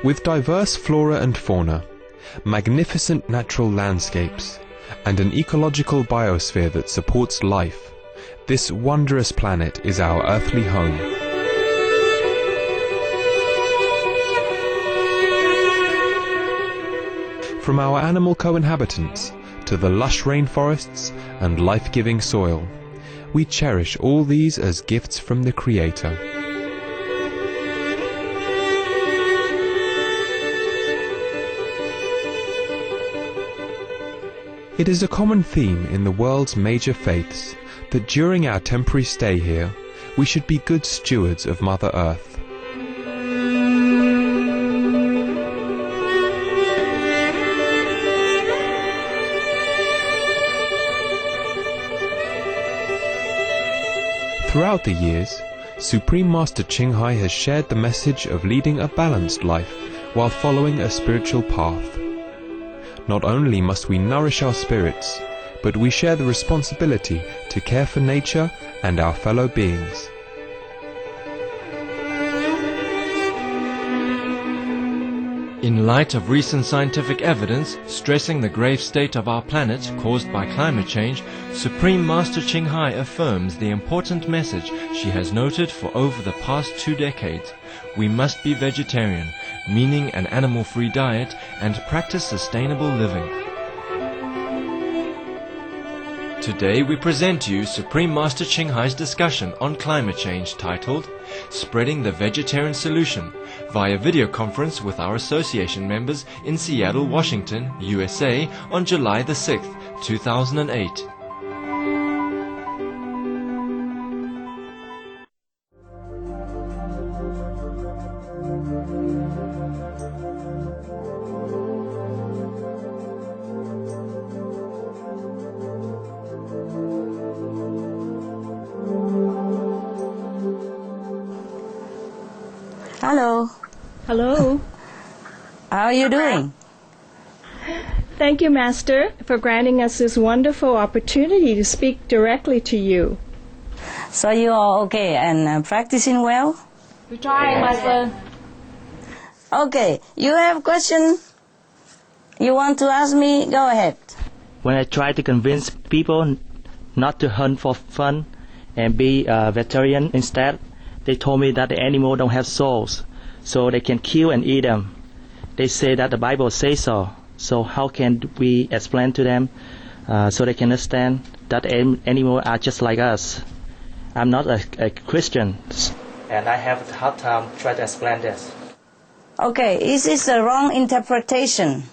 With diverse flora and fauna, magnificent natural landscapes, and an ecological biosphere that supports life, this wondrous planet is our earthly home. From our animal co-inhabitants to the lush rainforests and life-giving soil, we cherish all these as gifts from the Creator. It is a common theme in the world's major faiths that during our temporary stay here, we should be good stewards of Mother Earth. Throughout the years, Supreme Master Ching Hai has shared the message of leading a balanced life while following a spiritual path. Not only must we nourish our spirits, but we share the responsibility to care for nature and our fellow beings. In light of recent scientific evidence stressing the grave state of our planet caused by climate change, Supreme Master Ching Hai affirms the important message she has noted for over the past 2 decades. We must be vegetarian, meaning an animal-free diet, and practice sustainable living. Today we present to you Supreme Master Ching Hai's discussion on climate change titled Spreading the Vegetarian Solution via video conference with our association members in Seattle, Washington, USA on July the 6th, 2008. Hello. Hello. How are you doing? Thank you, Master, for granting us this wonderful opportunity to speak directly to you. So you are okay and practicing well? We're trying, Master. Okay. You have a question you want to ask me? Go ahead. When I try to convince people not to hunt for fun and be vegetarian instead, they told me that the animals don't have souls, so they can kill and eat them. They say that the Bible says so. So how can we explain to them so they can understand that animals are just like us? I'm not a Christian, and I have a hard time trying to explain this. Okay, this is the wrong interpretation.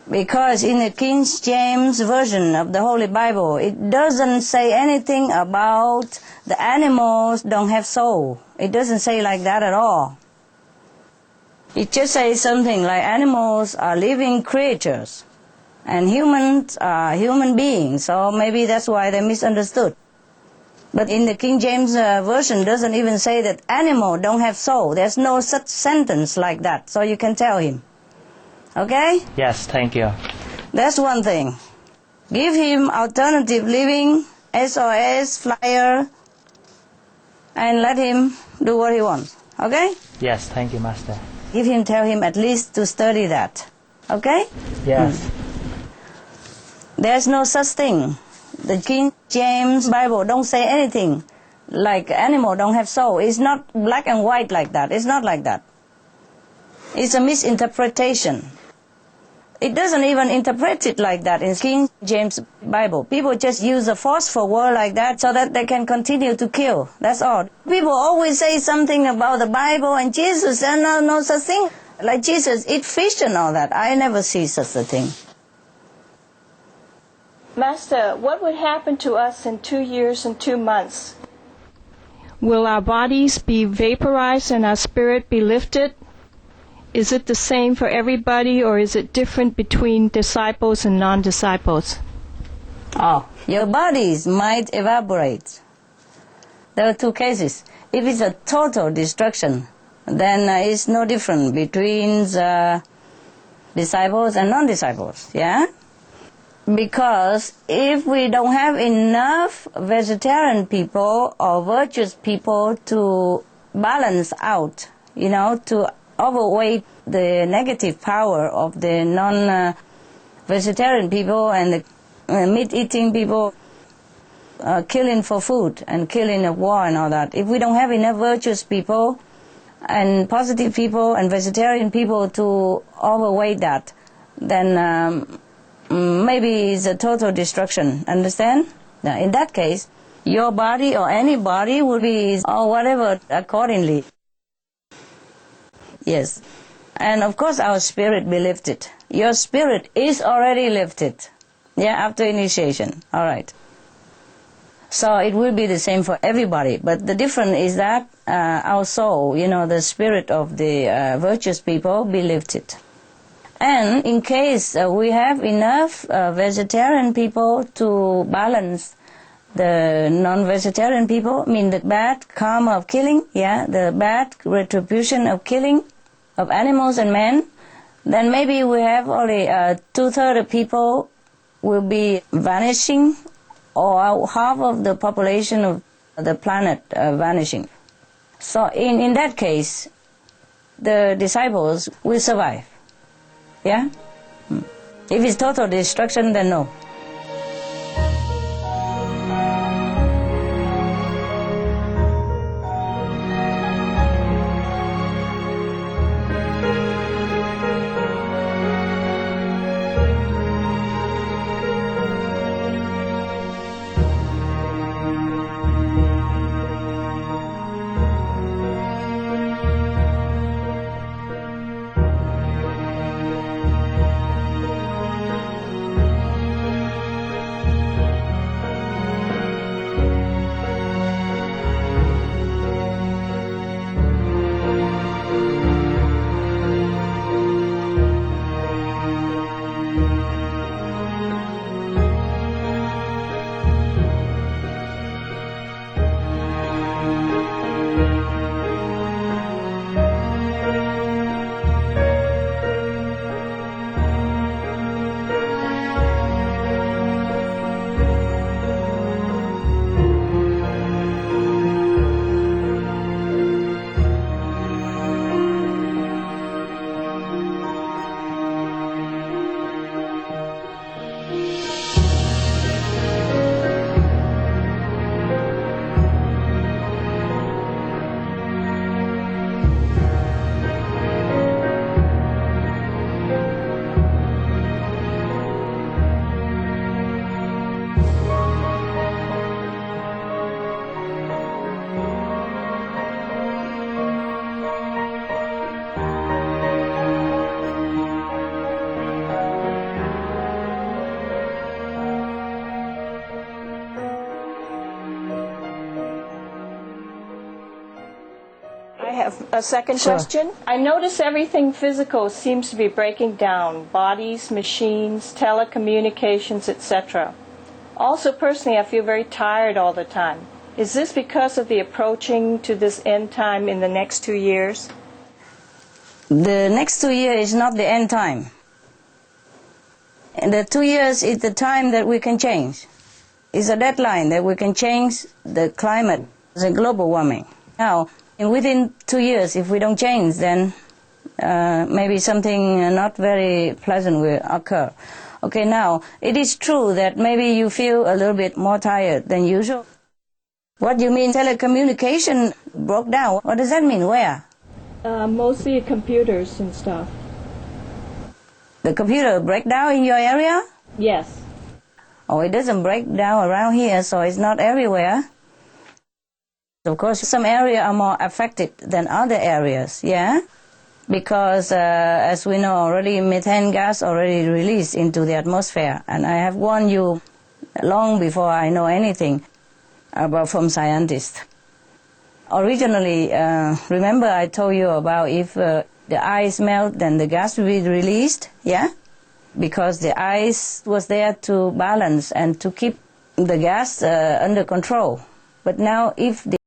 Because in the King James Version of the Holy Bible, it doesn't say anything about the animals don't have soul. It doesn't say like that at all. It just says something like animals are living creatures and humans are human beings. So maybe that's why they misunderstood. But in the King James Version, doesn't even say that animals don't have soul. There's no such sentence like that. So you can tell him. Okay? Yes, thank you. That's one thing. Give him alternative living, SOS, flyer, and let him do what he wants. Okay? Yes, thank you, Master. Tell him at least to study that. Okay? Yes. There's no such thing. The King James Bible don't say anything like animal don't have soul. It's not black and white like that. It's not like that. It's a misinterpretation. It doesn't even interpret it like that in King James Bible. People just use a forceful word like that so that they can continue to kill. That's all. People always say something about the Bible and Jesus, and no such thing. Like Jesus eat fish and all that. I never see such a thing. Master, what would happen to us in 2 years and 2 months? Will our bodies be vaporized and our spirit be lifted? Is it the same for everybody, or is it different between disciples and non-disciples? Oh, your bodies might evaporate. There are 2 cases. If it's a total destruction, then it's no different between disciples and non-disciples, yeah? Because if we don't have enough vegetarian people or virtuous people to balance out, to overweight the negative power of the non-vegetarian people and the meat-eating people, killing for food and killing of war and all that. If we don't have enough virtuous people and positive people and vegetarian people to overweight that, then maybe it's a total destruction. Understand? Now, in that case, your body or any body will be, or whatever, accordingly. Yes. And of course our spirit be lifted. Your spirit is already lifted. Yeah, after initiation. All right. So it will be the same for everybody. But the difference is that our soul, the spirit of the virtuous people be lifted. And in case we have enough vegetarian people to balance the non-vegetarian people, the bad karma of killing, the bad retribution of killing of animals and men, then maybe we have only 2/3 of people will be vanishing, or half of the population of the planet vanishing. So in that case, the disciples will survive. Yeah? If it's total destruction, then no. I have a second Sure. question. I notice everything physical seems to be breaking down. Bodies, machines, telecommunications, etc. Also, personally, I feel very tired all the time. Is this because of the approaching to this end time in the next 2 years? The next 2 years is not the end time. And the 2 years is the time that we can change. It's a deadline that we can change the climate, the global warming. Now, within 2 years, if we don't change, then maybe something not very pleasant will occur. Okay, now, it is true that maybe you feel a little bit more tired than usual. What do you mean telecommunication broke down? What does that mean? Where? Mostly computers and stuff. The computer break down in your area? Yes. Oh, it doesn't break down around here, so it's not everywhere. Of course, some areas are more affected than other areas, yeah? Because, as we know already, methane gas already released into the atmosphere. And I have warned you long before I know anything about from scientists. Originally, remember I told you about if the ice melt, then the gas will be released, yeah? Because the ice was there to balance and to keep the gas under control. But now if the